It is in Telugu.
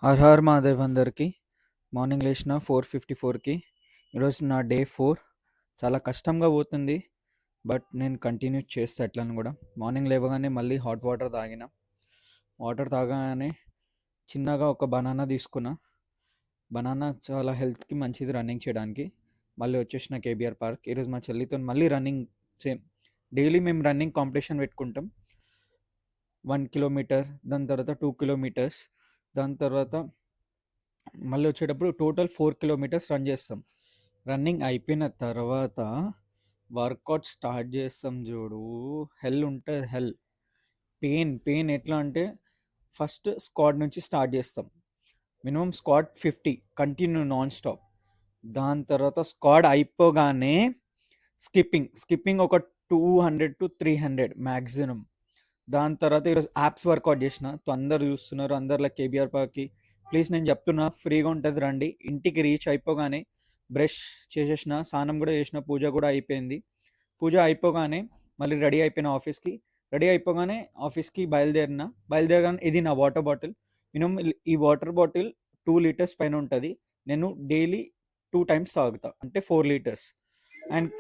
హర్ హర్ మహాదేవ్ అందరికి. మార్నింగ్ లేచిన 4:54కి. ఈరోజు నా డే 4. చాలా కష్టంగా పోతుంది, బట్ నేను కంటిన్యూ చేస్తా ఎట్లని కూడా. మార్నింగ్ లేవగానే మళ్ళీ హాట్ వాటర్ తాగిన. వాటర్ తాగగానే చిన్నగా ఒక బనానా తీసుకున్నా. బనానా చాలా హెల్త్కి మంచిది రన్నింగ్ చేయడానికి. మళ్ళీ వచ్చేసిన కేబీఆర్ పార్క్. ఈరోజు మా చెల్లితో మళ్ళీ రన్నింగ్. సేమ్ డైలీ మేము రన్నింగ్ కాంపిటీషన్ పెట్టుకుంటాం. 1 కిలోమీటర్, దాని తర్వాత 2 కిలోమీటర్స్, దాని తర్వాత మళ్ళీ వచ్చేటప్పుడు టోటల్ 4 కిలోమీటర్స్ రన్ చేస్తాం. రన్నింగ్ అయిపోయిన తర్వాత వర్కౌట్ స్టార్ట్ చేస్తాం చూడు. హెల్ ఉంటుంది, హెల్. పెయిన్ ఎట్లా అంటే ఫస్ట్ స్క్వాడ్ నుంచి స్టార్ట్ చేస్తాం. Minimum squad 50 continue non stop. దాని తర్వాత స్క్వాడ్ అయిపోగానే స్కిప్పింగ్ ఒక 200 to 300 మ్యాక్సిమం. దాని తర్వాత ఈరోజు యాప్స్ వర్కౌట్ చేసిన. అందరు చూస్తున్నారు, అందరిలో కేబీఆర్ పార్క్కి. ప్లీజ్ నేను చెప్తున్నా, ఫ్రీగా ఉంటుంది రండి. ఇంటికి రీచ్ అయిపోగానే బ్రష్ చేసేసిన, స్నానం కూడా చేసిన, పూజ కూడా అయిపోయింది. పూజ అయిపోగానే మళ్ళీ రెడీ అయిపోయిన ఆఫీస్కి. రెడీ అయిపోగానే ఆఫీస్కి బయలుదేరగానే ఇది నా వాటర్ బాటిల్. మినిమం ఈ వాటర్ బాటిల్ 2 లీటర్స్ పైన ఉంటుంది. నేను డైలీ 2 టైమ్స్ తాగుతా, అంటే 4 లీటర్స్. అండ్